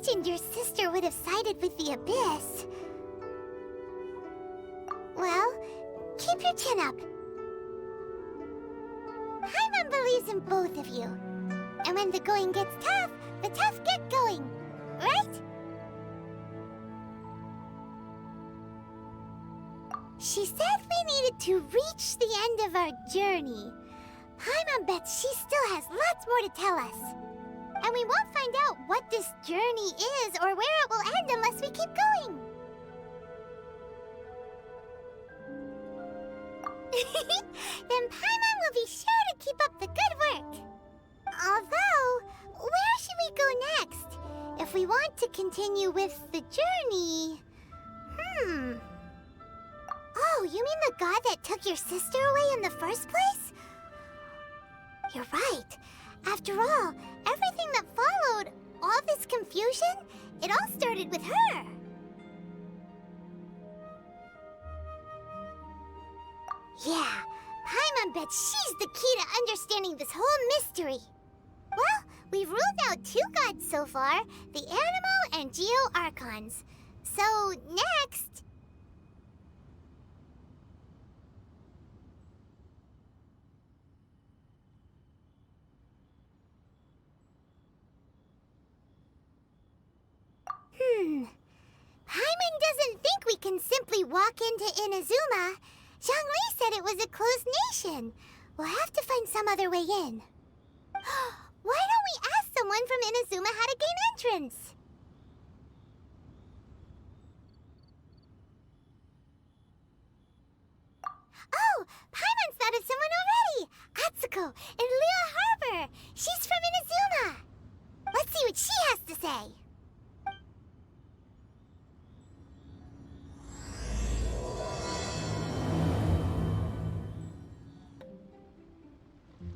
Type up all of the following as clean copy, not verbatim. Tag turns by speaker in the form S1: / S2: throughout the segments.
S1: imagined your sister would have sided with the Abyss. Well, keep your chin up. Paimon believes in both of you. And when the going gets tough, the tough get going. Right? She said we needed to reach the end of our journey. Paimon bets she still has lots more to tell us. And we won't find out what this journey is or where it will end unless we keep going. Then Paimon will be sure to keep up the good work. Although, where should we go next? If we want to continue with the journey... Oh, you mean the god that took your sister away in the first place? You're right. After all, everything that followed, all this confusion, it all started with her. Yeah, Paimon bets she's the key to understanding this whole mystery. Well, we've ruled out 2 gods so far, the Animo and Geo Archons. So, next... Paimon doesn't think we can simply walk into Inazuma. Zhongli said it was a closed nation. We'll have to find some other way in. Why don't we ask someone from Inazuma how to gain entrance? Oh, Paimon's thought of someone already! Atsuko in Liyue Harbor! She's from Inazuma! Let's see what she has to say.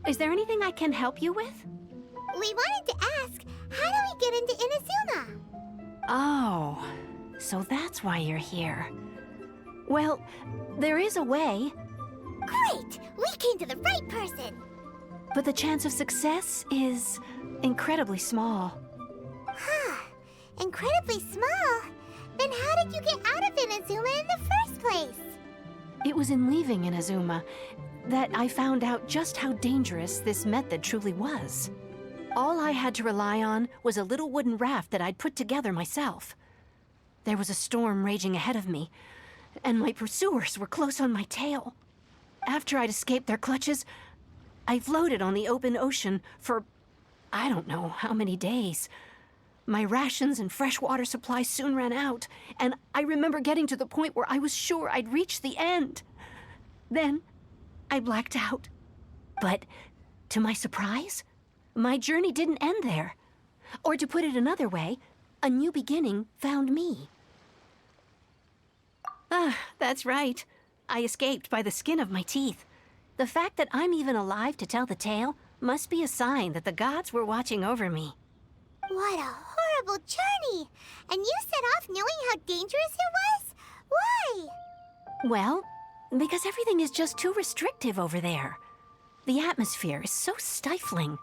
S2: Is there anything I can help you with?
S1: We wanted to ask, how do we get into Inazuma?
S2: Oh, so that's why you're here. Well, there is a way.
S1: Great! We came to the right person!
S2: But the chance of success is incredibly small.
S1: Huh. Incredibly small? Then how did you get out of Inazuma in the first place?
S2: It was in leaving Inazuma that I found out just how dangerous this method truly was. All I had to rely on was a little wooden raft that I'd put together myself. There was a storm raging ahead of me, and my pursuers were close on my tail. After I'd escaped their clutches, I floated on the open ocean for I don't know how many days. My rations and fresh water supply soon ran out, and I remember getting to the point where I was sure I'd reached the end. Then I blacked out. But, to my surprise, my journey didn't end there. Or to put it another way, a new beginning found me. Ah, that's right. I escaped by the skin of my teeth. The fact that I'm even alive to tell the tale must be a sign that the gods were watching over me.
S1: What a horrible journey! And you set off knowing how dangerous it was? Why?
S2: Well, because everything is just too restrictive over there. The atmosphere is so stifling.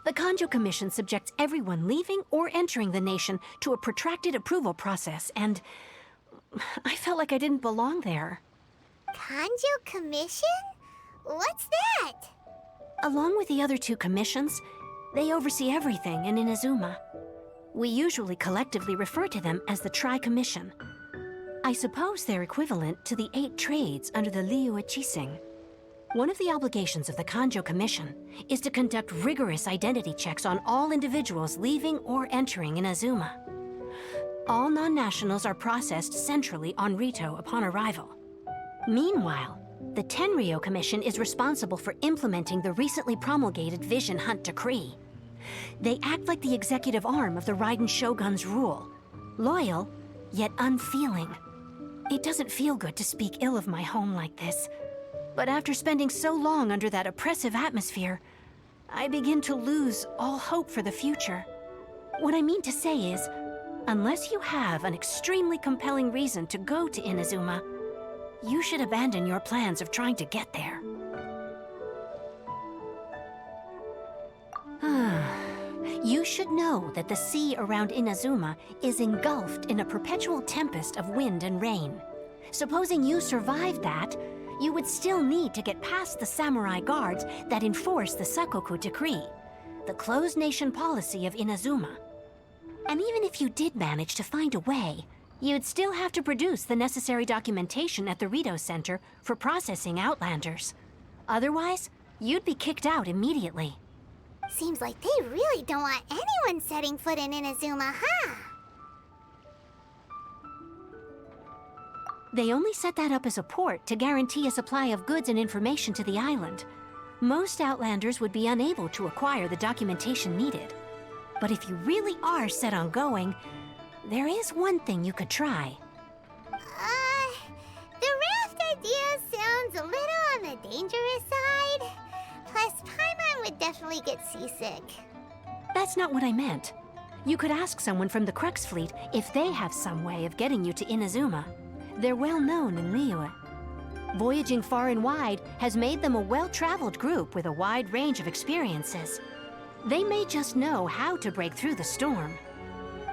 S2: The Kanjo Commission subjects everyone leaving or entering the nation to a protracted approval process, and I felt like I didn't belong there.
S1: Kanjo Commission? What's that?
S2: Along with the other 2 commissions, they oversee everything in Inazuma. We usually collectively refer to them as the Tri-Commission. I suppose they're equivalent to the 8 trades under the Liyue Chising. One of the obligations of the Kanjo Commission is to conduct rigorous identity checks on all individuals leaving or entering Inazuma. All non-nationals are processed centrally on Rito upon arrival. Meanwhile, the Tenryo Commission is responsible for implementing the recently promulgated Vision Hunt Decree. They act like the executive arm of the Raiden Shogun's rule, loyal, yet unfeeling. It doesn't feel good to speak ill of my home like this, but after spending so long under that oppressive atmosphere, I begin to lose all hope for the future. What I mean to say is, unless you have an extremely compelling reason to go to Inazuma, you should abandon your plans of trying to get there. You should know that the sea around Inazuma is engulfed in a perpetual tempest of wind and rain. Supposing you survived that, you would still need to get past the samurai guards that enforce the Sakoku Decree, the closed nation policy of Inazuma. And even if you did manage to find a way, you'd still have to produce the necessary documentation at the Rito Center for processing Outlanders. Otherwise, you'd be kicked out immediately.
S1: Seems like they really don't want anyone setting foot in Inazuma, huh?
S2: They only set that up as a port to guarantee a supply of goods and information to the island. Most Outlanders would be unable to acquire the documentation needed. But if you really are set on going, there is one thing you could try.
S1: The raft idea sounds a little on the dangerous side. Plus, Paimon would definitely get seasick.
S2: That's not what I meant. You could ask someone from the Crux fleet if they have some way of getting you to Inazuma. They're well known in Liyue. Voyaging far and wide has made them a well-traveled group with a wide range of experiences. They may just know how to break through the storm.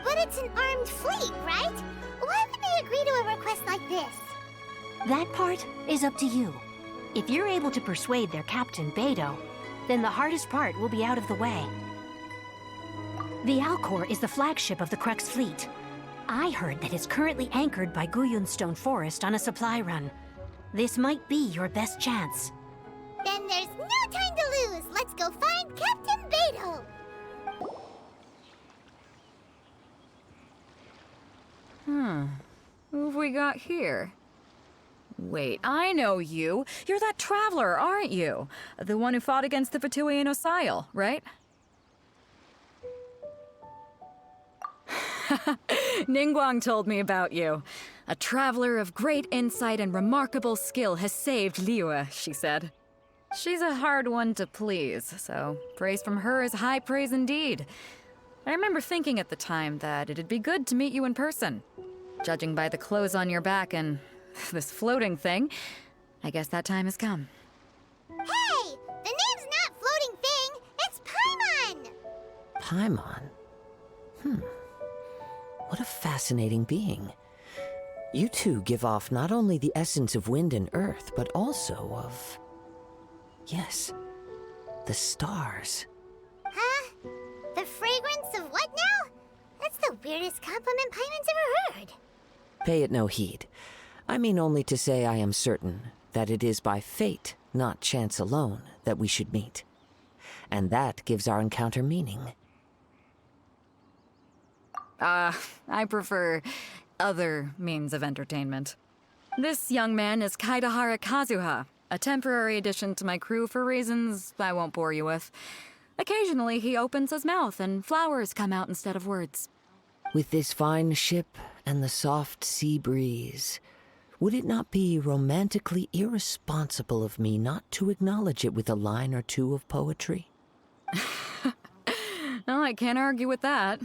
S1: But it's an armed fleet, right? Why would they agree to a request like this?
S2: That part is up to you. If you're able to persuade their captain, Beidou, then the hardest part will be out of the way. The Alcor is the flagship of the Crux fleet. I heard that it's currently anchored by Guyunstone Forest on a supply run. This might be your best chance.
S1: Then there's no time to lose. Let's go find Captain Beidou.
S3: Who have we got here? Wait, I know you. You're that traveler, aren't you? The one who fought against the Fatui and Osile, right? Ningguang told me about you. A traveler of great insight and remarkable skill has saved Liyue, she said. She's a hard one to please, so praise from her is high praise indeed. I remember thinking at the time that it'd be good to meet you in person. Judging by the clothes on your back and this floating thing, I guess that time has come.
S1: Hey! The name's not Floating Thing! It's Paimon!
S4: Paimon? What a fascinating being. You two give off not only the essence of wind and earth, but also of... yes, the stars.
S1: Huh? The fragrance of what now? That's the weirdest compliment Paimon's ever heard.
S4: Pay it no heed. I mean only to say I am certain that it is by fate, not chance alone, that we should meet. And that gives our encounter meaning.
S3: I prefer other means of entertainment. This young man is Kaidahara Kazuha, a temporary addition to my crew for reasons I won't bore you with. Occasionally he opens his mouth and flowers come out instead of words.
S4: With this fine ship and the soft sea breeze, would it not be romantically irresponsible of me not to acknowledge it with a line or two of poetry?
S3: Well, I can't argue with that.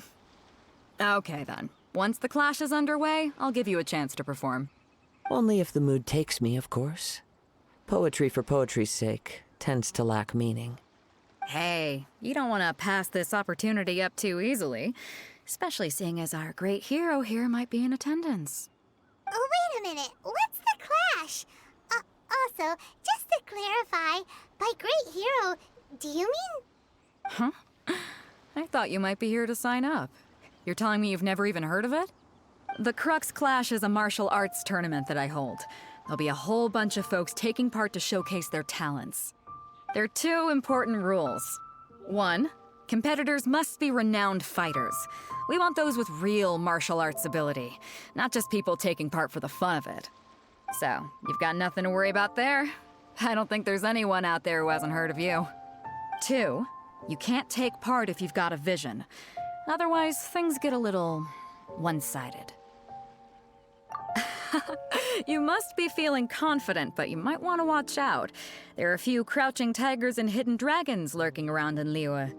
S3: Okay then. Once the clash is underway, I'll give you a chance to perform.
S4: Only if the mood takes me, of course. Poetry for poetry's sake tends to lack meaning.
S3: Hey, you don't want to pass this opportunity up too easily, especially seeing as our great hero here might be in attendance.
S1: Oh, wait a minute. What's the clash? Also, just to clarify, by great hero, do you mean...
S3: Huh? I thought you might be here to sign up. You're telling me you've never even heard of it? The Crux Clash is a martial arts tournament that I hold. There'll be a whole bunch of folks taking part to showcase their talents. There are two important rules. One, competitors must be renowned fighters. We want those with real martial arts ability, not just people taking part for the fun of it. So, you've got nothing to worry about there. I don't think there's anyone out there who hasn't heard of you. Two, you can't take part if you've got a vision. Otherwise, things get a little one-sided. You must be feeling confident, but you might want to watch out. There are a few crouching tigers and hidden dragons lurking around in Liyue.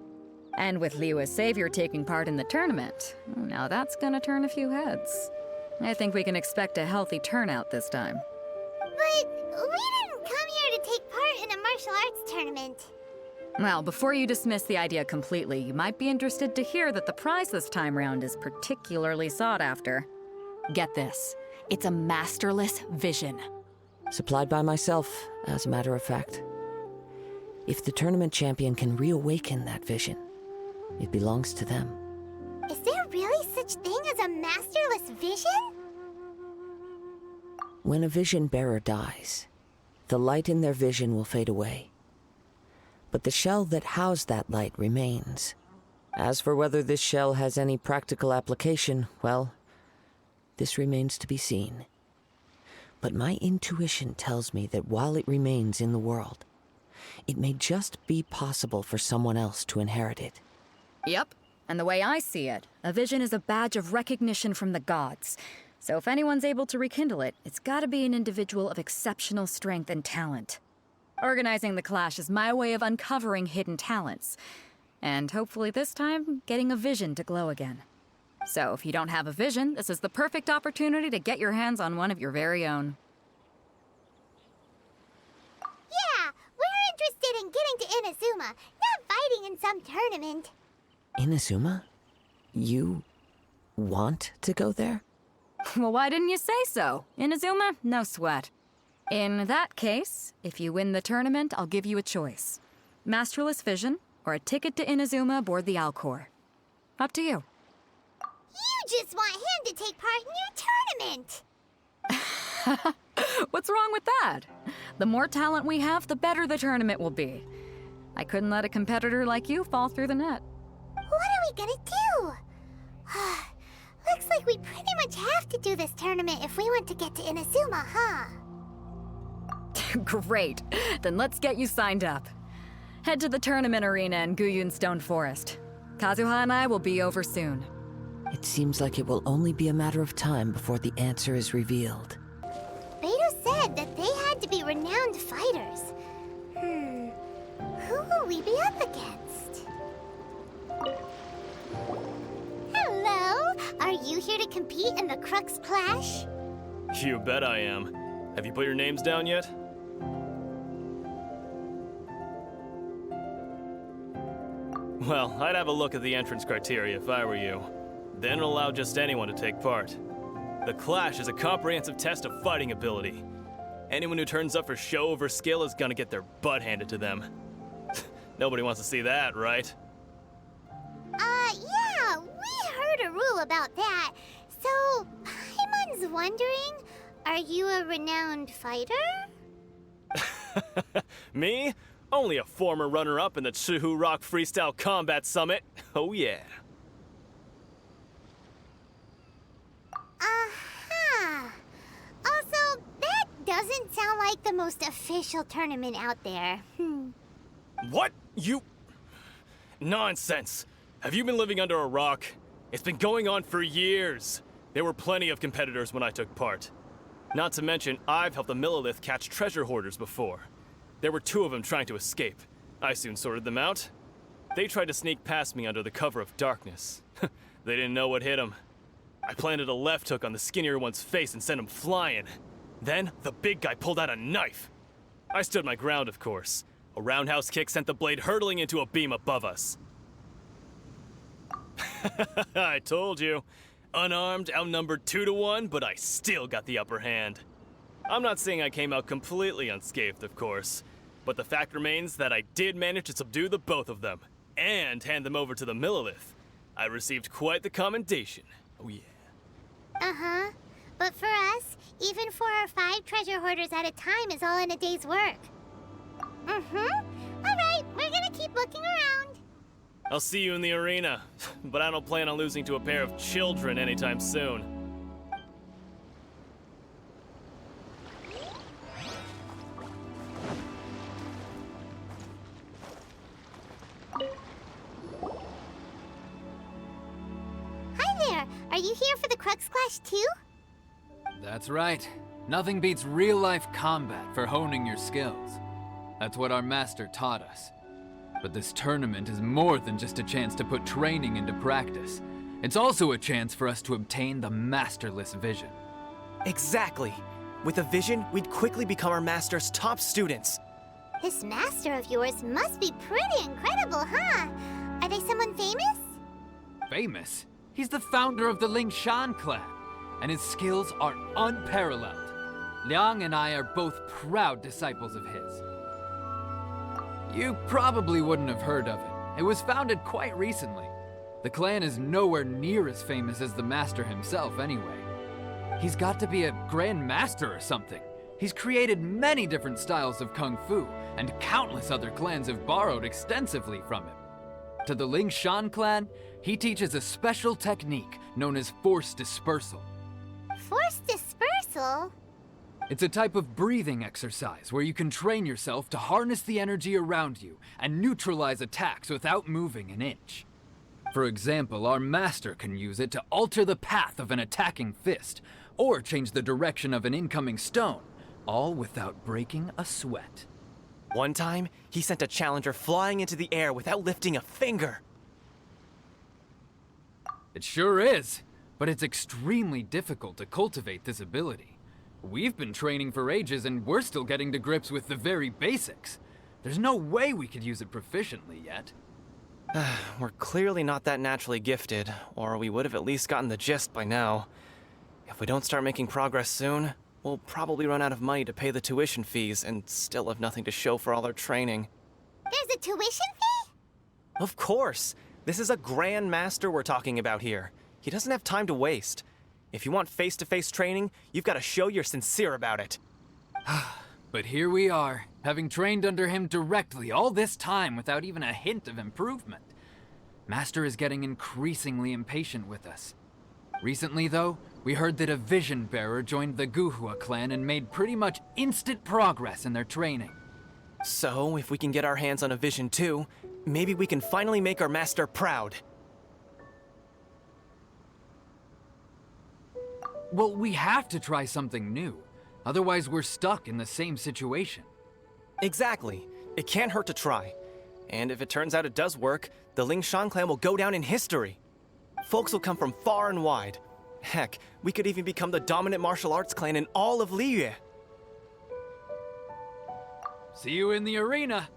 S3: And with Liyue's savior taking part in the tournament, now that's gonna turn a few heads. I think we can expect a healthy turnout this time.
S1: But we didn't come here to take part in a martial arts tournament.
S3: Well, before you dismiss the idea completely, you might be interested to hear that the prize this time round is particularly sought after. Get this. It's a masterless vision.
S4: Supplied by myself, as a matter of fact. If the tournament champion can reawaken that vision, it belongs to them.
S1: Is there really such thing as a masterless vision?
S4: When a vision bearer dies, the light in their vision will fade away. But the shell that housed that light remains. As for whether this shell has any practical application, well, this remains to be seen. But my intuition tells me that while it remains in the world, it may just be possible for someone else to inherit it.
S3: Yep. And the way I see it, a vision is a badge of recognition from the gods. So if anyone's able to rekindle it, it's gotta be an individual of exceptional strength and talent. Organizing the clash is my way of uncovering hidden talents. And hopefully this time, getting a vision to glow again. So if you don't have a vision, this is the perfect opportunity to get your hands on one of your very own.
S1: Yeah, we're interested in getting to Inazuma, not fighting in some tournament.
S4: Inazuma? You want to go there?
S3: Well, why didn't you say so? Inazuma? No sweat. In that case, if you win the tournament, I'll give you a choice. Masterless Vision, or a ticket to Inazuma aboard the Alcor. Up to you.
S1: You just want him to take part in your tournament!
S3: What's wrong with that? The more talent we have, the better the tournament will be. I couldn't let a competitor like you fall through the net.
S1: What are we gonna do? Looks like we pretty much have to do this tournament if we want to get to Inazuma, huh?
S3: Great. Then let's get you signed up. Head to the tournament arena in Guyun Stone Forest. Kazuha and I will be over soon.
S4: It seems like it will only be a matter of time before the answer is revealed.
S1: Beidou said that they had to be renowned fighters. Who will we be up against? Hello! Are you here to compete in the Crux Clash?
S5: You bet I am. Have you put your names down yet? Well, I'd have a look at the entrance criteria if I were you. Then allow just anyone to take part. The Clash is a comprehensive test of fighting ability. Anyone who turns up for show over skill is gonna get their butt handed to them. Nobody wants to see that, right?
S1: Yeah, we heard a rule about that. So, Paimon's wondering, are you a renowned fighter?
S5: Me? Only a former runner-up in the Chihu Rock Freestyle Combat Summit. Oh yeah.
S1: Also, that doesn't sound like the most official tournament out there.
S5: What? You... Nonsense. Have you been living under a rock? It's been going on for years. There were plenty of competitors when I took part. Not to mention, I've helped the Millilith catch treasure hoarders before. There were 2 of them trying to escape. I soon sorted them out. They tried to sneak past me under the cover of darkness. They didn't know what hit them. I planted a left hook on the skinnier one's face and sent him flying. Then, the big guy pulled out a knife. I stood my ground, of course. A roundhouse kick sent the blade hurtling into a beam above us. I told you. Unarmed, outnumbered 2-1, but I still got the upper hand. I'm not saying I came out completely unscathed, of course, but the fact remains that I did manage to subdue the both of them, and hand them over to the Millilith. I received quite the commendation. Oh yeah.
S1: Uh-huh. But for us, even 4 or 5 treasure hoarders at a time is all in a day's work. Alright, we're gonna keep looking around.
S5: I'll see you in the arena, but I don't plan on losing to a pair of children anytime soon.
S1: Hi there, are you here for the Crux Clash too?
S6: That's right. Nothing beats real-life combat for honing your skills. That's what our master taught us. But this tournament is more than just a chance to put training into practice. It's also a chance for us to obtain the masterless vision.
S7: Exactly. With a vision, we'd quickly become our master's top students.
S1: This master of yours must be pretty incredible, huh? Are they someone famous?
S6: Famous? He's the founder of the Lingshan clan, and his skills are unparalleled. Liang and I are both proud disciples of his. You probably wouldn't have heard of it. It was founded quite recently. The clan is nowhere near as famous as the master himself anyway. He's got to be a grand master or something. He's created many different styles of kung fu, and countless other clans have borrowed extensively from him. To the Lingshan clan, he teaches a special technique known as force dispersal.
S1: Force dispersal?
S6: It's a type of breathing exercise where you can train yourself to harness the energy around you and neutralize attacks without moving an inch. For example, our master can use it to alter the path of an attacking fist, or change the direction of an incoming stone, all without breaking a sweat.
S7: One time, he sent a challenger flying into the air without lifting a finger.
S6: It sure is, but it's extremely difficult to cultivate this ability. We've been training for ages and we're still getting to grips with the very basics. There's no way we could use it proficiently yet.
S7: We're clearly not that naturally gifted, or we would have at least gotten the gist by now. If we don't start making progress soon, we'll probably run out of money to pay the tuition fees and still have nothing to show for all our training.
S1: There's a tuition fee?
S7: Of course! This is a Grand Master we're talking about here. He doesn't have time to waste. If you want face-to-face training, you've got to show you're sincere about it.
S6: But here we are, having trained under him directly all this time without even a hint of improvement. Master is getting increasingly impatient with us. Recently, though, we heard that a vision bearer joined the Kazuha clan and made pretty much instant progress in their training.
S7: So, if we can get our hands on a vision too, maybe we can finally make our master proud.
S6: Well, we have to try something new. Otherwise, we're stuck in the same situation.
S7: Exactly. It can't hurt to try. And if it turns out it does work, the Lingshan clan will go down in history. Folks will come from far and wide. Heck, we could even become the dominant martial arts clan in all of Liyue.
S6: See you in the arena!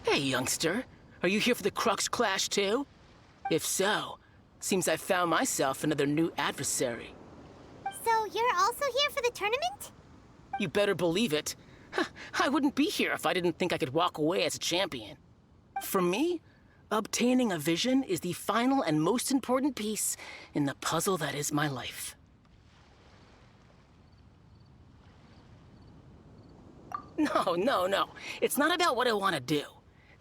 S8: Hey, youngster. Are you here for the Crux Clash too? If so, seems I found myself another new adversary.
S1: So you're also here for the tournament?
S8: You better believe it. I wouldn't be here if I didn't think I could walk away as a champion. For me, obtaining a vision is the final and most important piece in the puzzle that is my life. No. It's not about what I want to do.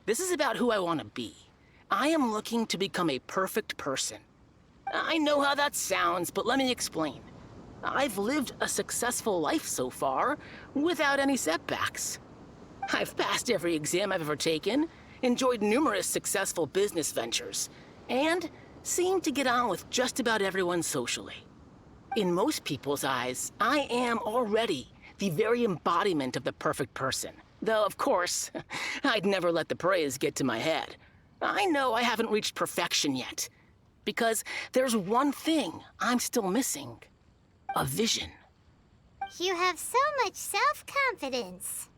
S8: This is about who I want to be. I am looking to become a perfect person. I know how that sounds, but let me explain. I've lived a successful life so far, without any setbacks. I've passed every exam I've ever taken, enjoyed numerous successful business ventures, and seem to get on with just about everyone socially. In most people's eyes, I am already the very embodiment of the perfect person. Though, of course, I'd never let the praise get to my head. I know I haven't reached perfection yet, because there's one thing I'm still missing. A vision.
S1: You have so much self-confidence.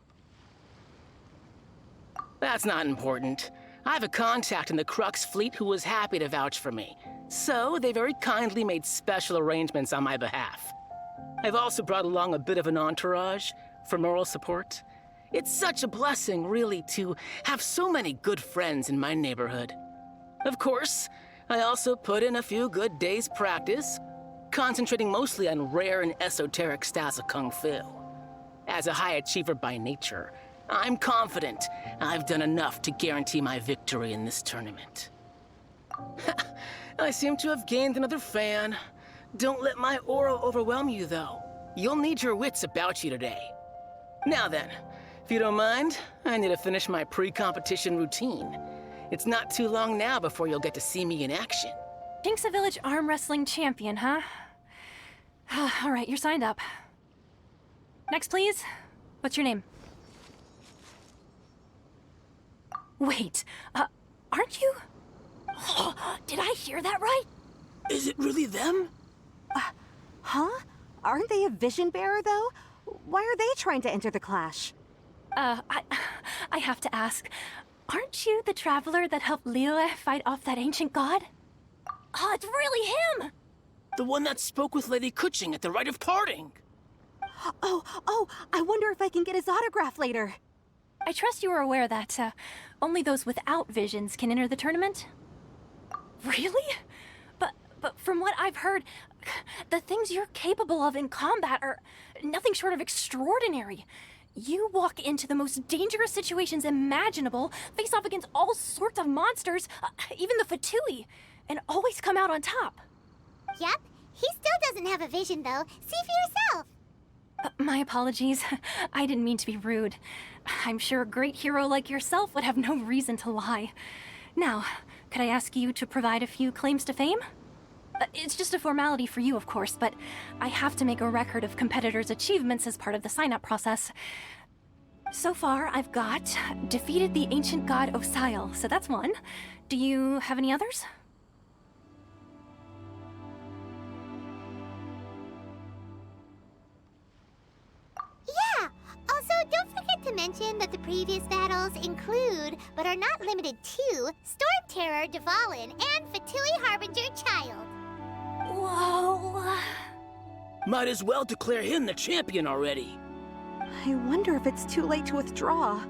S8: That's not important. I have a contact in the Crux fleet who was happy to vouch for me, so they very kindly made special arrangements on my behalf. I've also brought along a bit of an entourage for moral support. It's such a blessing, really, to have so many good friends in my neighborhood. Of course, I also put in a few good days' practice, concentrating mostly on rare and esoteric styles of kung fu. As a high achiever by nature, I'm confident I've done enough to guarantee my victory in this tournament. I seem to have gained another fan. Don't let my aura overwhelm you, though. You'll need your wits about you today. Now then, if you don't mind, I need to finish my pre-competition routine. It's not too long now before you'll get to see me in action.
S2: Jinxa Village arm wrestling champion, huh? All right, you're signed up. Next, please. What's your name? Wait, aren't you? Did I hear that right?
S8: Is it really them?
S9: Huh? Aren't they a vision bearer, though? Why are they trying to enter the clash?
S2: I have to ask, aren't you the traveler that helped Liyue fight off that ancient god? Oh, it's really him!
S8: The one that spoke with Lady Kuching at the rite of parting.
S9: Oh, I wonder if I can get his autograph later.
S2: I trust you are aware that, only those without visions can enter the tournament? Really? But from what I've heard, the things you're capable of in combat are nothing short of extraordinary. You walk into the most dangerous situations imaginable, face off against all sorts of monsters, even the Fatui, and always come out on top.
S1: Yep, he still doesn't have a vision, though. See for yourself.
S2: My apologies. I didn't mean to be rude. I'm sure a great hero like yourself would have no reason to lie. Now, could I ask you to provide a few claims to fame? It's just a formality for you, of course, but I have to make a record of competitors' achievements as part of the sign-up process. So far, I've got defeated the ancient god Osial, so that's one. Do you have any others?
S1: Yeah! Also, don't forget to mention that the previous battles include, but are not limited to, Storm Terror Dvalin and Fatui Harbinger Child.
S2: Whoa!
S8: Might as well declare him the champion already.
S9: I wonder if it's too late to withdraw.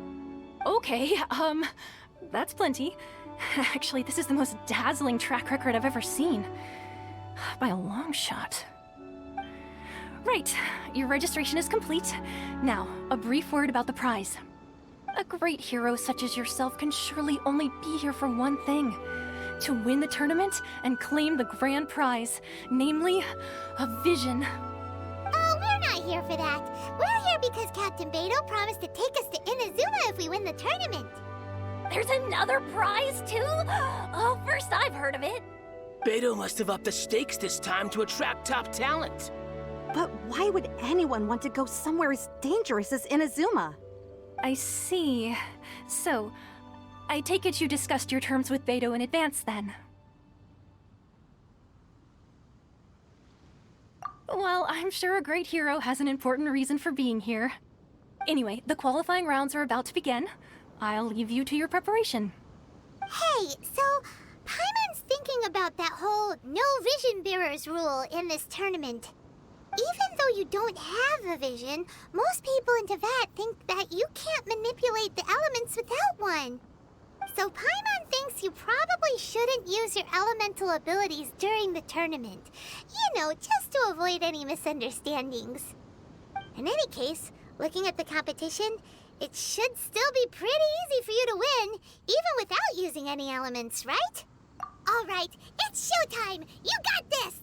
S2: Okay, that's plenty. Actually, this is the most dazzling track record I've ever seen. By a long shot. Right, your registration is complete. Now, a brief word about the prize. A great hero such as yourself can surely only be here for one thing. To win the tournament and claim the grand prize, namely, a vision.
S1: Oh, we're not here for that. We're here because Captain Beto promised to take us to Inazuma if we win the tournament.
S2: There's another prize, too? Oh, first I've heard of it.
S8: Beto must have upped the stakes this time to attract top talent.
S9: But why would anyone want to go somewhere as dangerous as Inazuma?
S2: I see. So, I take it you discussed your terms with Beto in advance, then? Well, I'm sure a great hero has an important reason for being here. Anyway, the qualifying rounds are about to begin. I'll leave you to your preparation.
S1: Hey, so Paimon's thinking about that whole no vision bearers rule in this tournament. Even though you don't have a vision, most people in Teyvat think that you can't manipulate the elements without one. So Paimon thinks you probably shouldn't use your elemental abilities during the tournament. You know, just to avoid any misunderstandings. In any case, looking at the competition, it should still be pretty easy for you to win, even without using any elements, right? All right, it's showtime! You got this!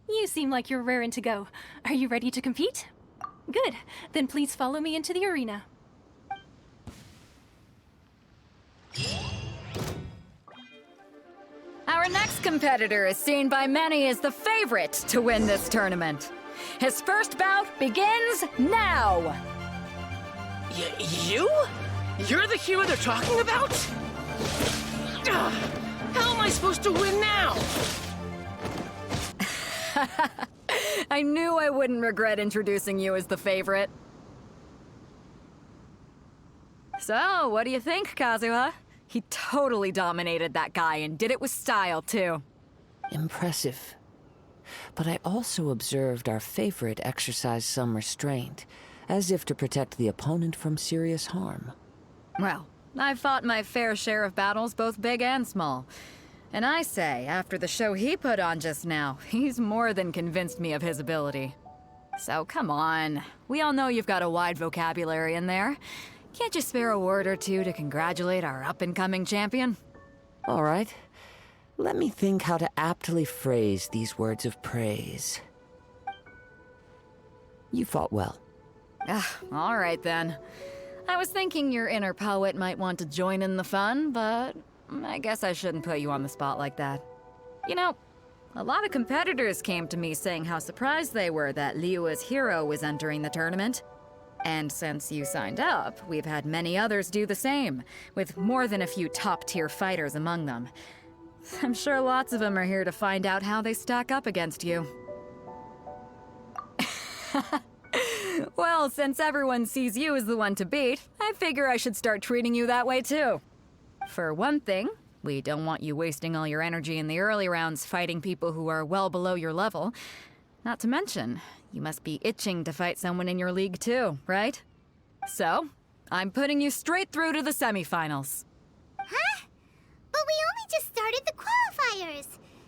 S2: You seem like you're raring to go. Are you ready to compete? Good. Then please follow me into the arena.
S3: Our next competitor is seen by many as the favorite to win this tournament. His first bout begins now!
S8: You? You're the hero they're talking about? Ugh, how am I supposed to win now?
S3: I knew I wouldn't regret introducing you as the favorite. So, what do you think, Kazuha? He totally dominated that guy and did it with style, too.
S4: Impressive. But I also observed our favorite exercise some restraint, as if to protect the opponent from serious harm.
S3: Well, I've fought my fair share of battles, both big and small. And I say, after the show he put on just now, he's more than convinced me of his ability. So come on. We all know you've got a wide vocabulary in there. Can't you spare a word or two to congratulate our up-and-coming champion?
S4: All right. Let me think how to aptly phrase these words of praise. You fought well.
S3: All right then. I was thinking your inner poet might want to join in the fun, but I guess I shouldn't put you on the spot like that. You know, a lot of competitors came to me saying how surprised they were that Liyue's hero was entering the tournament. And since you signed up, we've had many others do the same, with more than a few top-tier fighters among them. I'm sure lots of them are here to find out how they stack up against you. Well, since everyone sees you as the one to beat, I figure I should start treating you that way too. For one thing, we don't want you wasting all your energy in the early rounds fighting people who are well below your level. Not to mention, you must be itching to fight someone in your league too, right? So, I'm putting you straight through to the semifinals.
S1: Huh? But we only just started the qualifiers.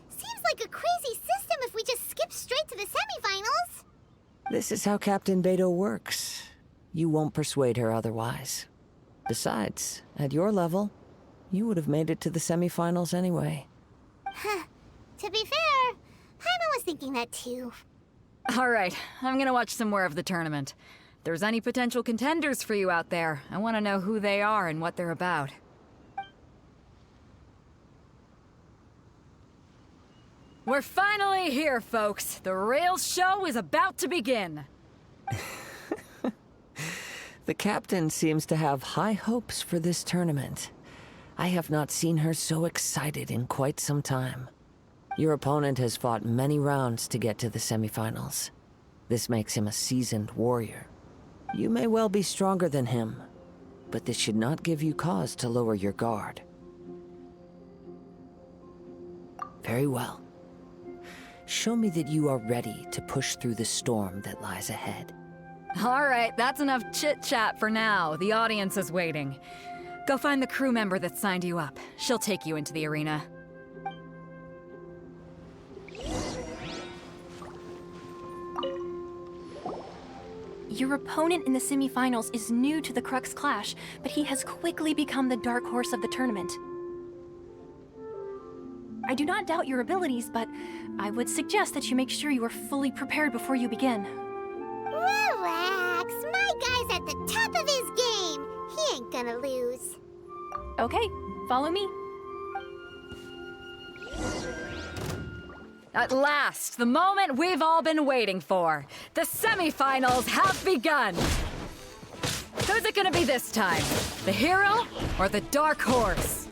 S1: Seems like a crazy system if we just skip straight to the semifinals.
S4: This is how Captain Beto works. You won't persuade her otherwise. Besides, at your level, you would have made it to the semifinals anyway.
S1: Huh. To be fair, Paimon was thinking that too.
S3: All right, I'm gonna watch some more of the tournament. If there's any potential contenders for you out there, I want to know who they are and what they're about. We're finally here, folks. The rails show is about to begin.
S4: The captain seems to have high hopes for this tournament. I have not seen her so excited in quite some time. Your opponent has fought many rounds to get to the semifinals. This makes him a seasoned warrior. You may well be stronger than him, but this should not give you cause to lower your guard. Very well. Show me that you are ready to push through the storm that lies ahead.
S3: All right, that's enough chit-chat for now. The audience is waiting. Go find the crew member that signed you up. She'll take you into the arena.
S2: Your opponent in the semifinals is new to the Crux Clash, but he has quickly become the dark horse of the tournament. I do not doubt your abilities, but I would suggest that you make sure you are fully prepared before you begin.
S1: Relax. My guy's at the top of his game. He ain't gonna lose.
S2: Okay, follow me.
S3: At last, the moment we've all been waiting for. The semifinals have begun. Who's it gonna be this time? The hero or the dark horse?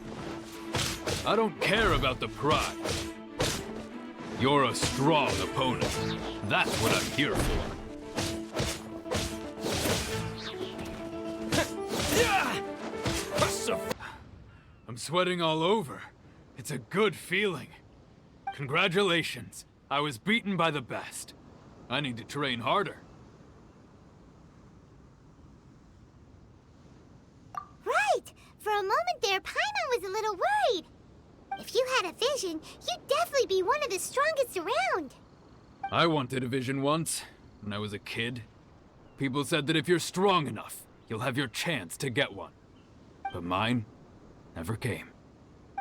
S6: I don't care about the prize. You're a strong opponent. That's what I'm here for. I'm sweating all over. It's a good feeling. Congratulations. I was beaten by the best. I need to train harder.
S1: Right. For a moment there, Paimon was a little worried. If you had a vision, you'd definitely be one of the strongest around.
S6: I wanted a vision once, when I was a kid. People said that if you're strong enough, you'll have your chance to get one. But mine never came.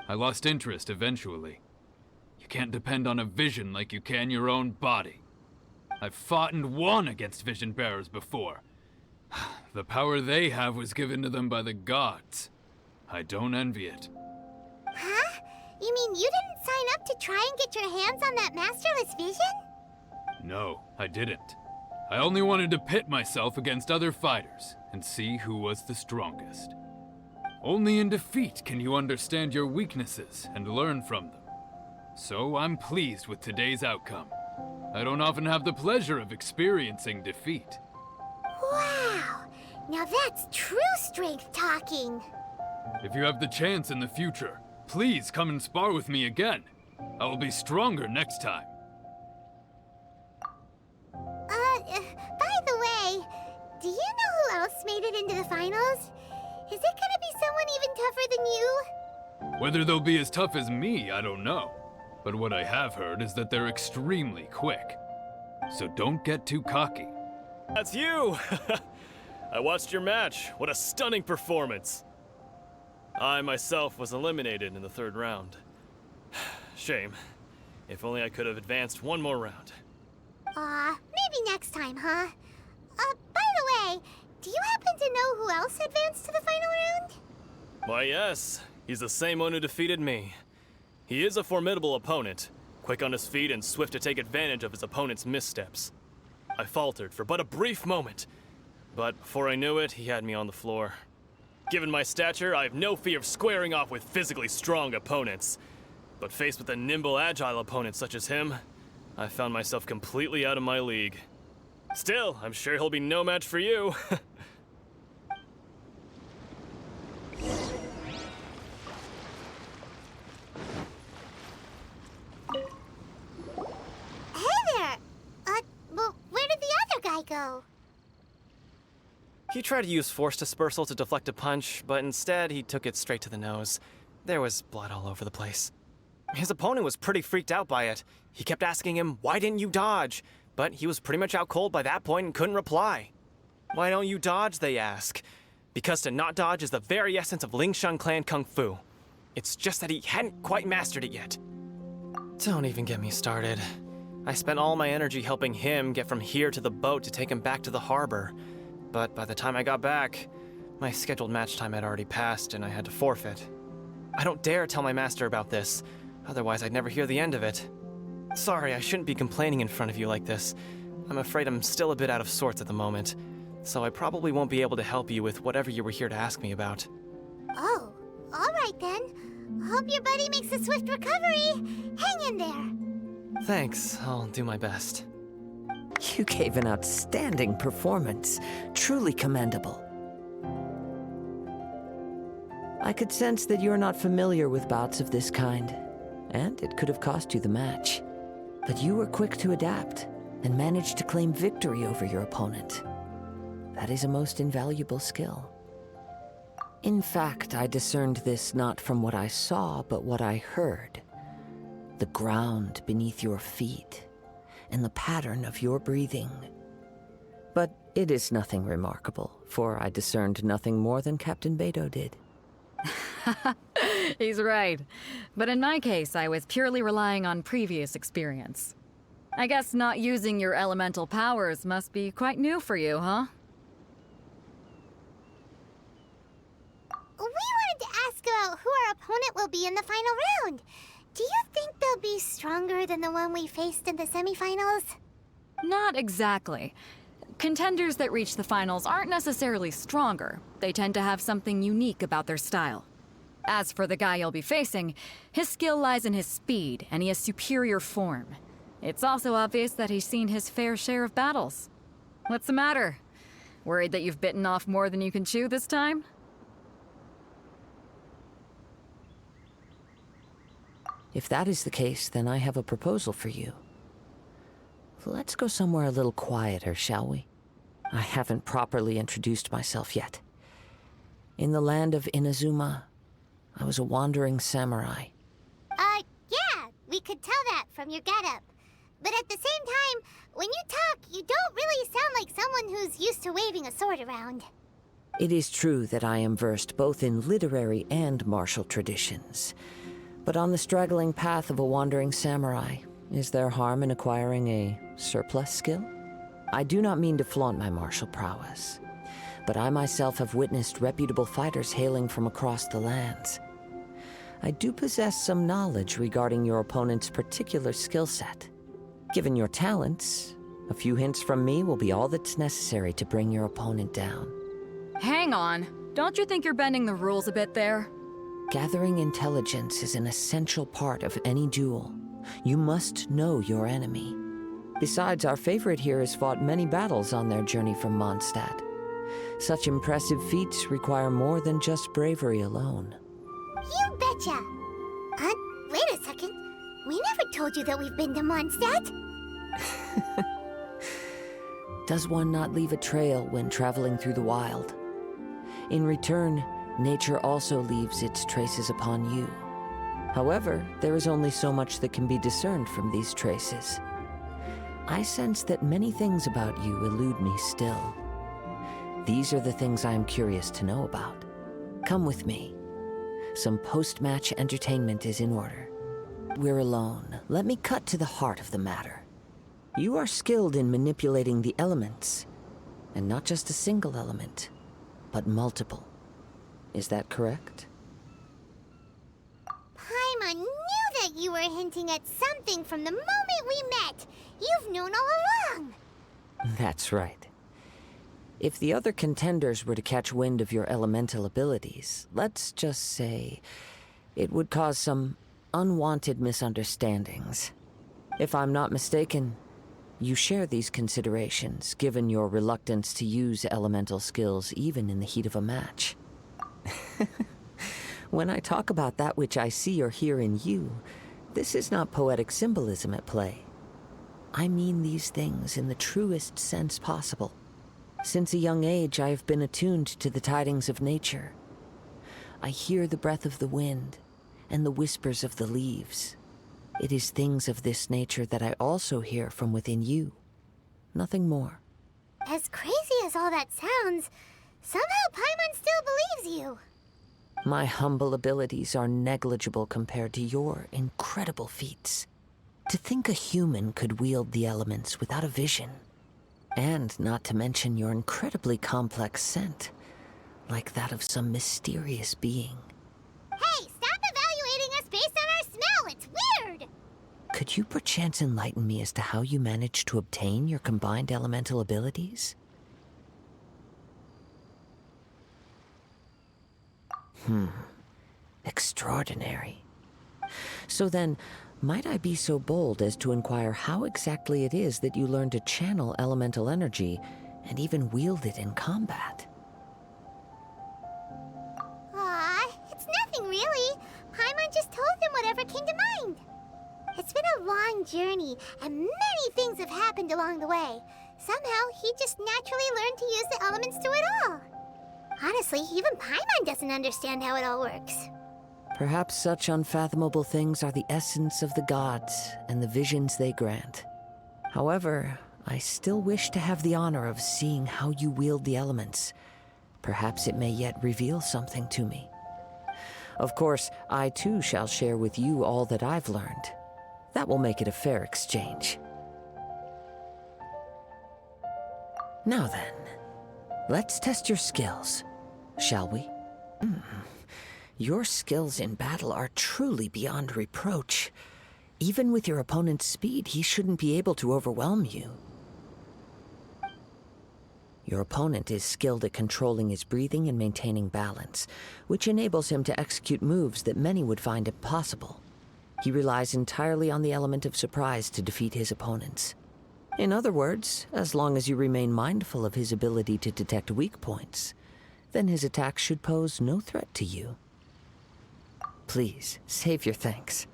S6: I lost interest eventually. You can't depend on a vision like you can your own body. I've fought and won against vision bearers before. The power they have was given to them by the gods. I don't envy it.
S1: Huh? You mean you didn't sign up to try and get your hands on that masterless vision?
S6: No, I didn't. I only wanted to pit myself against other fighters and see who was the strongest. Only in defeat can you understand your weaknesses and learn from them. So I'm pleased with today's outcome. I don't often have the pleasure of experiencing defeat.
S1: Wow! Now that's true strength talking.
S6: If you have the chance in the future, please come and spar with me again. I will be stronger next time.
S1: By the way, do you know who else made it into the finals? Is it gonna be someone even tougher than you?
S6: Whether they'll be as tough as me, I don't know. But what I have heard is that they're extremely quick. So don't get too cocky.
S5: That's you! I watched your match. What a stunning performance. I myself was eliminated in the third round. Shame. If only I could have advanced one more round.
S1: Maybe next time, huh? By the way, do you happen to know who else advanced to the final round?
S5: Why, yes. He's the same one who defeated me. He is a formidable opponent, quick on his feet and swift to take advantage of his opponent's missteps. I faltered for but a brief moment, But before I knew it, he had me on the floor. Given my stature, I have no fear of squaring off with physically strong opponents. But faced with a nimble, agile opponent such as him, I found myself completely out of my league. Still, I'm sure he'll be no match for you.
S1: Hey there! Well, where did the other guy go?
S7: He tried to use force dispersal to deflect a punch, but instead he took it straight to the nose. There was blood all over the place. His opponent was pretty freaked out by it. He kept asking him, "Why didn't you dodge?" But he was pretty much out cold by that point and couldn't reply. "Why don't you dodge?" they ask. Because to not dodge is the very essence of Ling Shun clan kung fu. It's just that he hadn't quite mastered it yet. Don't even get me started. I spent all my energy helping him get from here to the boat to take him back to the harbor. But by the time I got back, my scheduled match time had already passed and I had to forfeit. I don't dare tell my master about this, otherwise I'd never hear the end of it. Sorry, I shouldn't be complaining in front of you like this. I'm afraid I'm still a bit out of sorts at the moment, so I probably won't be able to help you with whatever you were here to ask me about.
S1: Oh, alright then. Hope your buddy makes a swift recovery. Hang in there.
S7: Thanks, I'll do my best.
S4: You gave an outstanding performance. Truly commendable. I could sense that you're not familiar with bouts of this kind, and it could have cost you the match. But you were quick to adapt, and managed to claim victory over your opponent. That is a most invaluable skill. In fact, I discerned this not from what I saw, but what I heard. The ground beneath your feet, and the pattern of your breathing. But it is nothing remarkable, for I discerned nothing more than Captain Beto did.
S3: He's right. But in my case, I was purely relying on previous experience. I guess not using your elemental powers must be quite new for you, huh?
S1: We wanted to ask about who our opponent will be in the final round. Do you think they'll be stronger than the one we faced in the semifinals?
S3: Not exactly. Contenders that reach the finals aren't necessarily stronger. They tend to have something unique about their style. As for the guy you'll be facing, his skill lies in his speed, and he has superior form. It's also obvious that he's seen his fair share of battles. What's the matter? Worried that you've bitten off more than you can chew this time?
S4: If that is the case, then I have a proposal for you. Let's go somewhere a little quieter, shall we? I haven't properly introduced myself yet. In the land of Inazuma, I was a wandering samurai.
S1: Yeah, we could tell that from your getup. But at the same time, when you talk, you don't really sound like someone who's used to waving a sword around.
S4: It is true that I am versed both in literary and martial traditions. But on the straggling path of a wandering samurai, is there harm in acquiring a surplus skill? I do not mean to flaunt my martial prowess, but I myself have witnessed reputable fighters hailing from across the lands. I do possess some knowledge regarding your opponent's particular skill set. Given your talents, a few hints from me will be all that's necessary to bring your opponent down.
S3: Hang on. Don't you think you're bending the rules a bit there?
S4: Gathering intelligence is an essential part of any duel. You must know your enemy. Besides, our favorite here has fought many battles on their journey from Mondstadt. Such impressive feats require more than just bravery alone.
S1: You betcha! Wait a second. We never told you that we've been to Mondstadt.
S4: Does one not leave a trail when traveling through the wild? In return, nature also leaves its traces upon you. However, there is only so much that can be discerned from these traces. I sense that many things about you elude me still. These are the things I am curious to know about. Come with me. Some post-match entertainment is in order. We're alone. Let me cut to the heart of the matter. You are skilled in manipulating the elements, and not just a single element, but multiple. Is that correct?
S1: Paimon knew that you were hinting at something from the moment we met. You've known all along.
S4: That's right. If the other contenders were to catch wind of your elemental abilities, let's just say it would cause some unwanted misunderstandings. If I'm not mistaken, you share these considerations, given your reluctance to use elemental skills even in the heat of a match. When I talk about that which I see or hear in you, this is not poetic symbolism at play. I mean these things in the truest sense possible. Since a young age, I have been attuned to the tidings of nature. I hear the breath of the wind and the whispers of the leaves. It is things of this nature that I also hear from within you. Nothing more.
S1: As crazy as all that sounds, somehow Paimon still believes you.
S4: My humble abilities are negligible compared to your incredible feats. To think a human could wield the elements without a vision. And not to mention your incredibly complex scent, like that of some mysterious being.
S1: Hey, stop evaluating us based on our smell! It's weird!
S4: Could you perchance enlighten me as to how you managed to obtain your combined elemental abilities? Extraordinary. So then, might I be so bold as to inquire how exactly it is that you learned to channel elemental energy and even wield it in combat?
S1: Aw, it's nothing really. Paimon just told him whatever came to mind. It's been a long journey, and many things have happened along the way. Somehow, he just naturally learned to use the elements through it all. Honestly, even Paimon doesn't understand how it all works.
S4: Perhaps such unfathomable things are the essence of the gods and the visions they grant. However, I still wish to have the honor of seeing how you wield the elements. Perhaps it may yet reveal something to me. Of course, I too shall share with you all that I've learned. That will make it a fair exchange. Now then, let's test your skills, shall we? Your skills in battle are truly beyond reproach. Even with your opponent's speed, he shouldn't be able to overwhelm you. Your opponent is skilled at controlling his breathing and maintaining balance, which enables him to execute moves that many would find impossible. He relies entirely on the element of surprise to defeat his opponents. In other words, as long as you remain mindful of his ability to detect weak points, then his attacks should pose no threat to you. Please, save your thanks.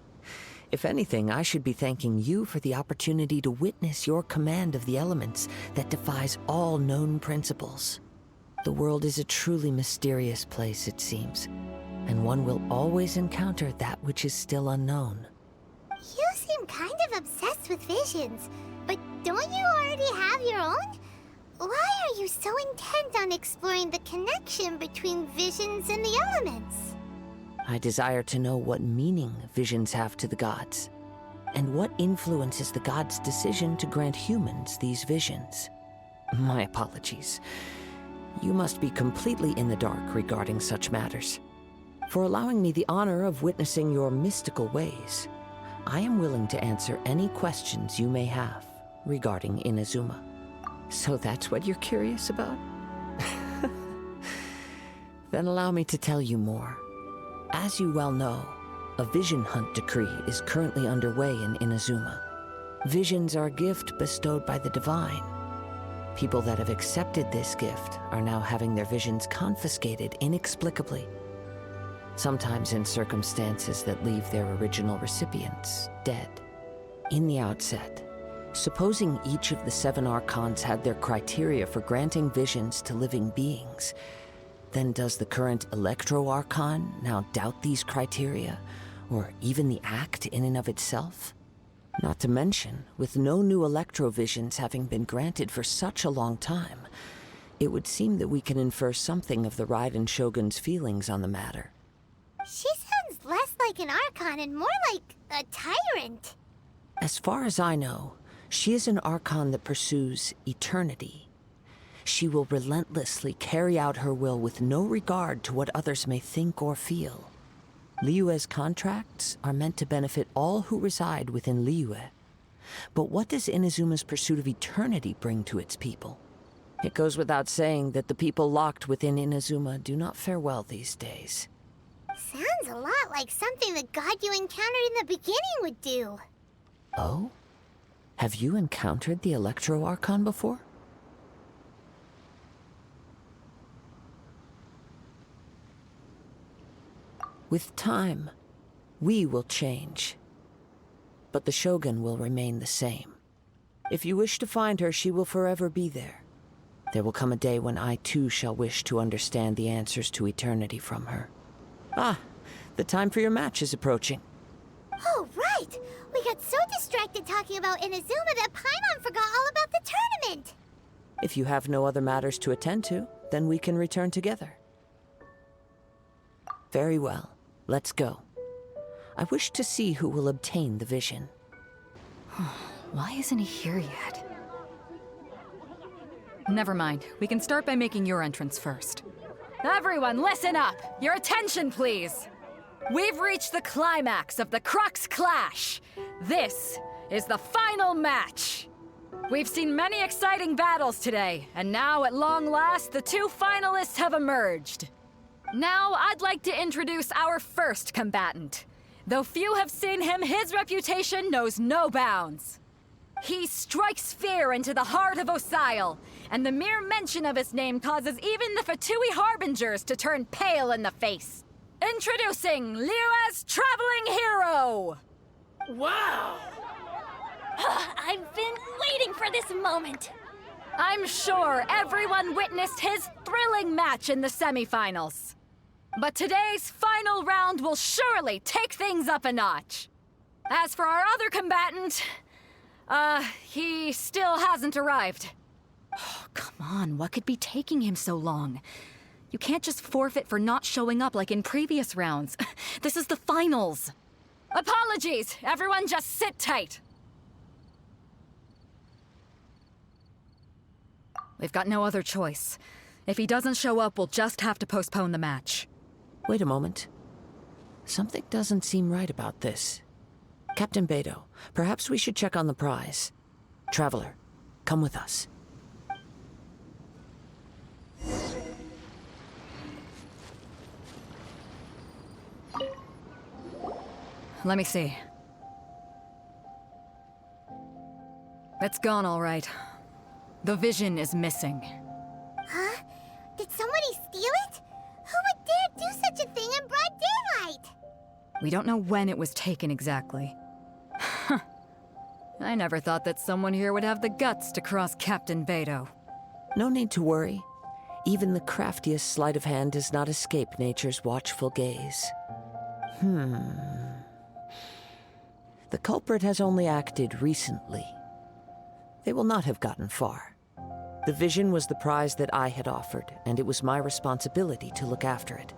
S4: If anything, I should be thanking you for the opportunity to witness your command of the elements that defies all known principles. The world is a truly mysterious place, it seems, and one will always encounter that which is still unknown.
S1: You seem kind of obsessed with visions, but don't you already have your own? Why are you so intent on exploring the connection between visions and the elements?
S4: I desire to know what meaning visions have to the gods, and what influences the gods' decision to grant humans these visions. My apologies. You must be completely in the dark regarding such matters. For allowing me the honor of witnessing your mystical ways, I am willing to answer any questions you may have regarding Inazuma. So that's what you're curious about? Then allow me to tell you more. As you well know, a vision hunt decree is currently underway in Inazuma. Visions are a gift bestowed by the divine. People that have accepted this gift are now having their visions confiscated inexplicably. Sometimes in circumstances that leave their original recipients dead. In the outset, supposing each of the 7 archons had their criteria for granting visions to living beings, then does the current Electro-Archon now doubt these criteria, or even the act in and of itself? Not to mention, with no new Electro-Visions having been granted for such a long time, it would seem that we can infer something of the Raiden Shogun's feelings on the matter.
S1: She sounds less like an Archon and more like a tyrant.
S4: As far as I know, she is an Archon that pursues eternity. She will relentlessly carry out her will with no regard to what others may think or feel. Liyue's contracts are meant to benefit all who reside within Liyue. But what does Inazuma's pursuit of eternity bring to its people? It goes without saying that the people locked within Inazuma do not fare well these days.
S1: Sounds a lot like something the god you encountered in the beginning would do.
S4: Oh? Have you encountered the Electro Archon before? With time, we will change. But the Shogun will remain the same. If you wish to find her, she will forever be there. There will come a day when I too shall wish to understand the answers to eternity from her. Ah, the time for your match is approaching.
S1: Oh, right! We got so distracted talking about Inazuma that Paimon forgot all about the tournament!
S4: If you have no other matters to attend to, then we can return together. Very well. Let's go. I wish to see who will obtain the vision.
S3: Why isn't he here yet? Never mind. We can start by making your entrance first. Everyone, listen up! Your attention, please! We've reached the climax of the Crux Clash! This is the final match! We've seen many exciting battles today, and now, at long last, the two finalists have emerged. Now, I'd like to introduce our first combatant. Though few have seen him, his reputation knows no bounds. He strikes fear into the heart of Osile, and the mere mention of his name causes even the Fatui Harbingers to turn pale in the face. Introducing Liyue's Traveling Hero!
S8: Wow!
S2: I've been waiting for this moment.
S3: I'm sure everyone witnessed his thrilling match in the semifinals. But today's final round will surely take things up a notch. As for our other combatant, he still hasn't arrived. Oh, come on, what could be taking him so long? You can't just forfeit for not showing up like in previous rounds. This is the finals. Apologies, everyone just sit tight. We've got no other choice. If he doesn't show up, we'll just have to postpone the match.
S4: Wait a moment. Something doesn't seem right about this. Captain Beto, perhaps we should check on the prize. Traveler, come with us.
S3: Let me see. It's gone, all right. The vision is missing.
S1: Huh? Did somebody steal it? Who would dare do such a thing in broad daylight?
S3: We don't know when it was taken exactly. I never thought that someone here would have the guts to cross Captain Beto.
S4: No need to worry. Even the craftiest sleight of hand does not escape nature's watchful gaze. The culprit has only acted recently. They will not have gotten far. The vision was the prize that I had offered, and it was my responsibility to look after it.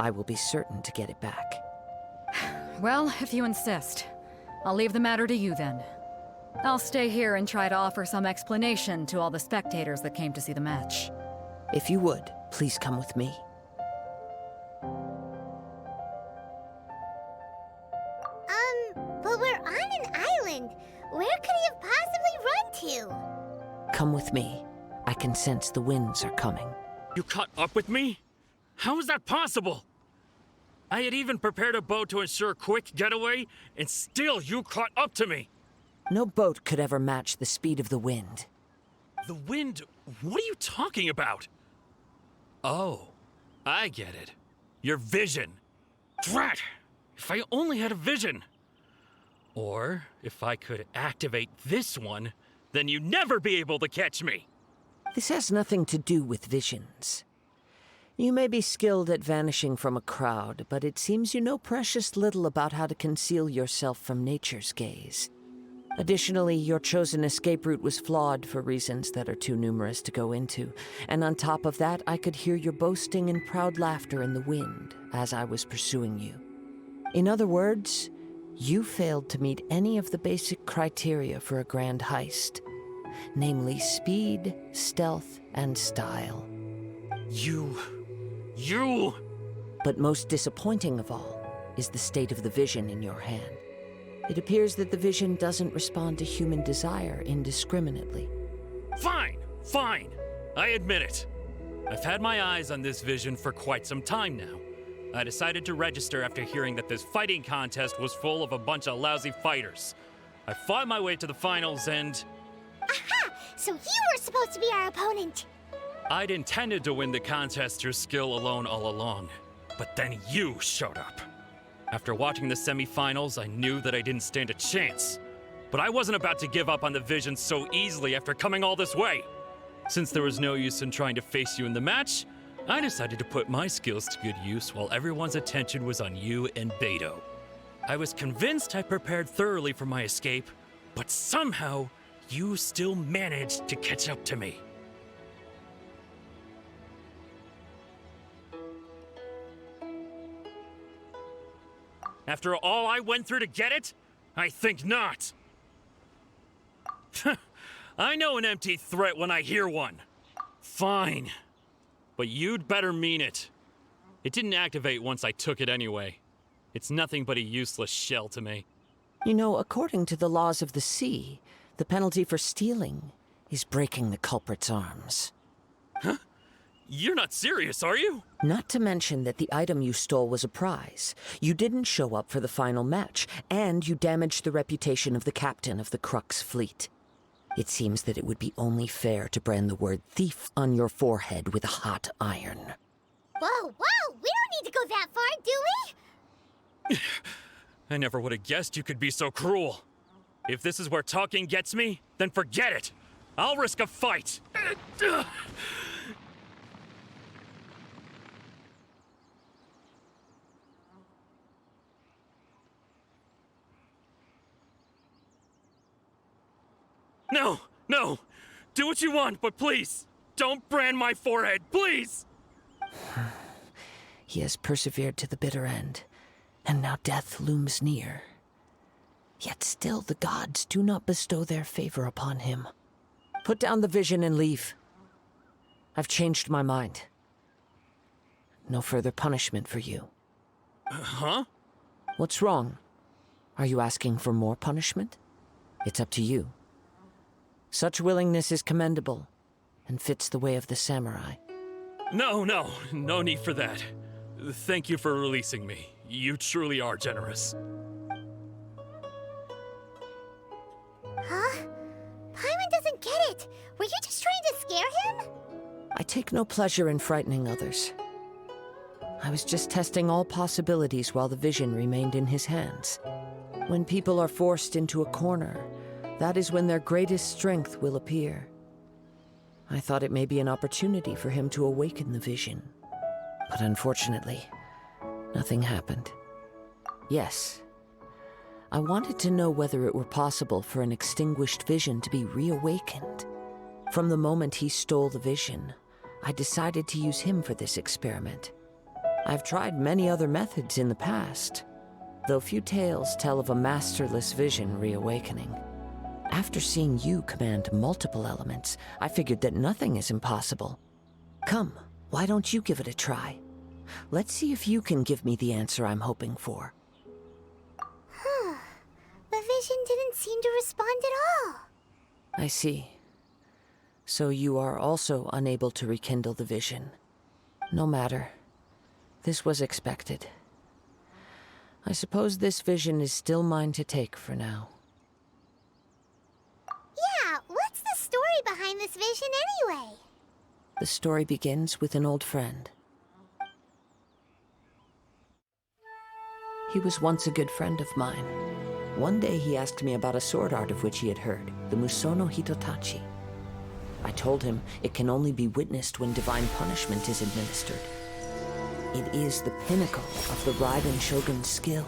S4: I will be certain to get it back.
S3: Well, if you insist. I'll leave the matter to you then. I'll stay here and try to offer some explanation to all the spectators that came to see the match.
S4: If you would, please come with me.
S1: But we're on an island. Where could he have possibly run to?
S4: Come with me. I can sense the winds are coming.
S10: You caught up with me? How is that possible? I had even prepared a boat to ensure a quick getaway, and still you caught up to me.
S4: No boat could ever match the speed of the wind.
S10: The wind? What are you talking about? Oh, I get it. Your vision. Drat! If I only had a vision. Or, if I could activate this one, then you'd never be able to catch me.
S4: This has nothing to do with visions. You may be skilled at vanishing from a crowd, but it seems you know precious little about how to conceal yourself from nature's gaze. Additionally, your chosen escape route was flawed for reasons that are too numerous to go into, and on top of that, I could hear your boasting and proud laughter in the wind as I was pursuing you. In other words, you failed to meet any of the basic criteria for a grand heist, namely speed, stealth, and style.
S10: You...
S4: But most disappointing of all is the state of the vision in your hand. It appears that the vision doesn't respond to human desire indiscriminately.
S10: Fine, fine. I admit it. I've had my eyes on this vision for quite some time now. I decided to register after hearing that this fighting contest was full of a bunch of lousy fighters. I fought my way to the finals and...
S1: Aha! So you were supposed to be our opponent.
S10: I'd intended to win the contest through skill alone all along. But then you showed up. After watching the semifinals, I knew that I didn't stand a chance. But I wasn't about to give up on the vision so easily after coming all this way. Since there was no use in trying to face you in the match, I decided to put my skills to good use while everyone's attention was on you and Beto. I was convinced I prepared thoroughly for my escape, but somehow you still managed to catch up to me. After all I went through to get it? I think not. I know an empty threat when I hear one. Fine. But you'd better mean it. It didn't activate once I took it anyway. It's nothing but a useless shell to me.
S4: You know, according to the laws of the sea, the penalty for stealing is breaking the culprit's arms.
S10: Huh? You're not serious, are you?
S4: Not to mention that the item you stole was a prize. You didn't show up for the final match, and you damaged the reputation of the captain of the Crux fleet. It seems that it would be only fair to brand the word thief on your forehead with a hot iron.
S1: Whoa, whoa! We don't need to go that far, do we?
S10: I never would have guessed you could be so cruel. If this is where talking gets me, then forget it. I'll risk a fight. No, no. Do what you want, but please, don't brand my forehead, please!
S4: He has persevered to the bitter end, and now death looms near. Yet still the gods do not bestow their favor upon him. Put down the vision and leave. I've changed my mind. No further punishment for you.
S10: Huh?
S4: What's wrong? Are you asking for more punishment? It's up to you. Such willingness is commendable, and fits the way of the samurai.
S10: No need for that. Thank you for releasing me. You truly are generous.
S1: Huh? Paimon doesn't get it. Were you just trying to scare him?
S4: I take no pleasure in frightening others. I was just testing all possibilities while the vision remained in his hands. When people are forced into a corner, that is when their greatest strength will appear. I thought it may be an opportunity for him to awaken the vision. But unfortunately, nothing happened. Yes, I wanted to know whether it were possible for an extinguished vision to be reawakened. From the moment he stole the vision, I decided to use him for this experiment. I've tried many other methods in the past, though few tales tell of a masterless vision reawakening. After seeing you command multiple elements, I figured that nothing is impossible. Come, why don't you give it a try? Let's see if you can give me the answer I'm hoping for.
S1: The vision didn't seem to respond at all.
S4: I see. So you are also unable to rekindle the vision. No matter. This was expected. I suppose this vision is still mine to take for now.
S1: Yeah, what's the story behind this vision anyway?
S4: The story begins with an old friend. He was once a good friend of mine. One day he asked me about a sword art of which he had heard, the Musono Hitotachi. I told him it can only be witnessed when divine punishment is administered. It is the pinnacle of the Raiden Shogun's skill,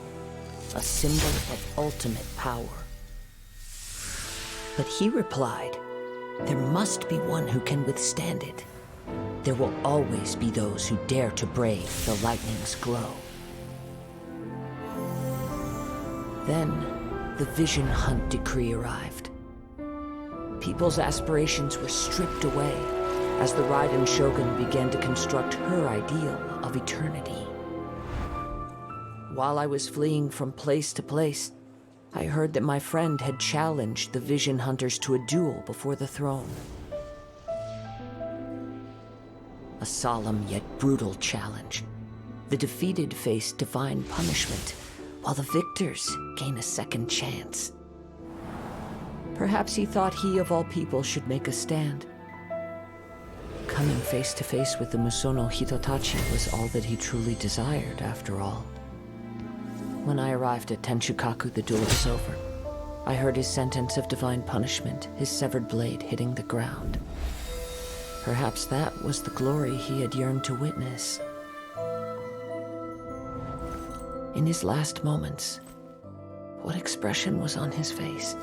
S4: a symbol of ultimate power. But he replied, there must be one who can withstand it. There will always be those who dare to brave the lightning's glow. Then, the Vision Hunt decree arrived. People's aspirations were stripped away as the Raiden Shogun began to construct her ideal of eternity. While I was fleeing from place to place, I heard that my friend had challenged the Vision Hunters to a duel before the throne. a solemn yet brutal challenge. The defeated face divine punishment, while the victors gain a second chance. Perhaps he thought he of all people should make a stand. Coming face to face with the Musono Hitotachi was all that he truly desired, after all. When I arrived at Tenshukaku, the duel was over. I heard his sentence of divine punishment, his severed blade hitting the ground. Perhaps that was the glory he had yearned to witness. In his last moments, what expression was on his face?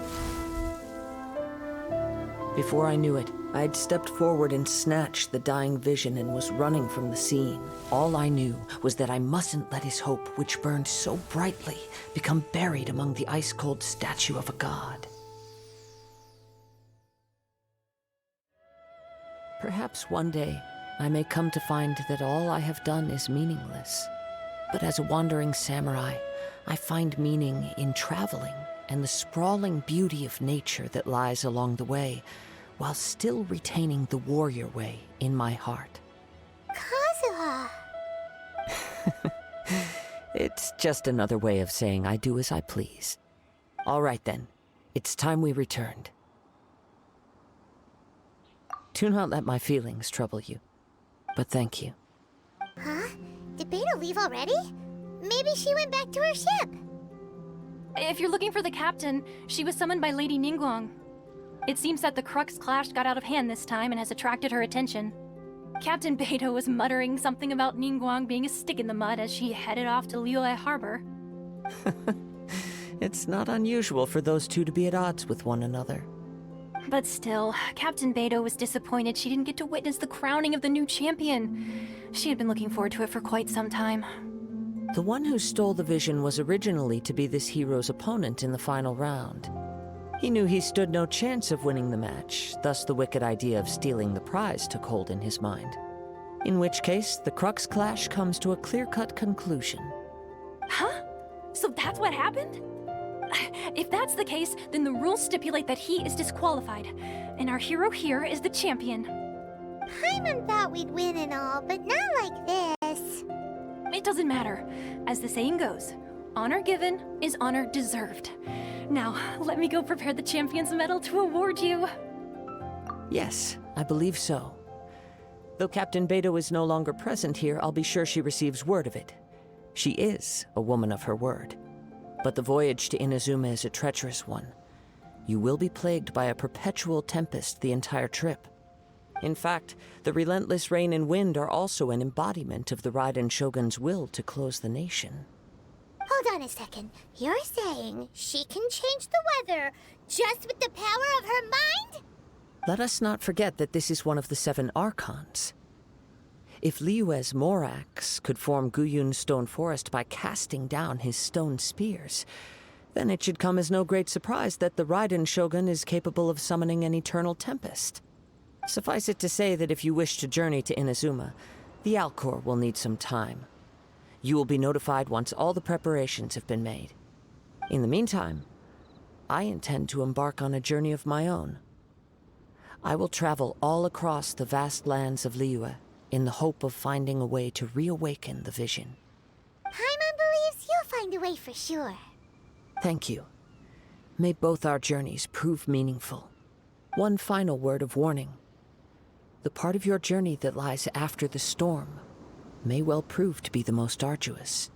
S4: Before I knew it, I'd stepped forward and snatched the dying vision and was running from the scene. All I knew was that I mustn't let his hope, which burned so brightly, become buried among the ice-cold statue of a god. Perhaps one day, I may come to find that all I have done is meaningless. But as a wandering samurai, I find meaning in traveling and the sprawling beauty of nature that lies along the way, while still retaining the warrior way in my heart.
S1: Kazuha!
S4: It's just another way of saying I do as I please. All right then, it's time we returned. Do not let my feelings trouble you, but thank you.
S1: Huh? Did Beto leave already? Maybe she went back to her ship.
S11: If you're looking for the captain, she was summoned by Lady Ningguang. It seems that the Crux clash got out of hand this time and has attracted her attention. Captain Beto was muttering something about Ningguang being a stick in the mud as she headed off to Liyue Harbor.
S4: It's not unusual for those two to be at odds with one another.
S11: But still, Captain Beto was disappointed she didn't get to witness the crowning of the new champion. She had been looking forward to it for quite some time.
S4: The one who stole the vision was originally to be this hero's opponent in the final round. He knew he stood no chance of winning the match, thus the wicked idea of stealing the prize took hold in his mind. In which case, the Crux clash comes to a clear-cut conclusion.
S11: Huh? So that's what happened? If that's the case, then the rules stipulate that he is disqualified, and our hero here is the champion.
S1: Paimon thought we'd win and all, but not like this.
S11: It doesn't matter. As the saying goes, honor given is honor deserved. Now, let me go prepare the champion's medal to award you.
S4: Yes, I believe so. Though Captain Beto is no longer present here, I'll be sure she receives word of it. She is a woman of her word. But the voyage to Inazuma is a treacherous one. You will be plagued by a perpetual tempest the entire trip. In fact, the relentless rain and wind are also an embodiment of the Raiden Shogun's will to close the nation.
S1: Hold on a second. You're saying she can change the weather just with the power of her mind?
S4: Let us not forget that this is one of the 7 Archons. If Liyue's Morax could form Guyun's stone forest by casting down his stone spears, then it should come as no great surprise that the Raiden Shogun is capable of summoning an eternal tempest. Suffice it to say that if you wish to journey to Inazuma, the Alcor will need some time. You will be notified once all the preparations have been made. In the meantime, I intend to embark on a journey of my own. I will travel all across the vast lands of Liyue in the hope of finding a way to reawaken the vision.
S1: Paimon believes you'll find a way for sure.
S4: Thank you. May both our journeys prove meaningful. One final word of warning. The part of your journey that lies after the storm may well prove to be the most arduous.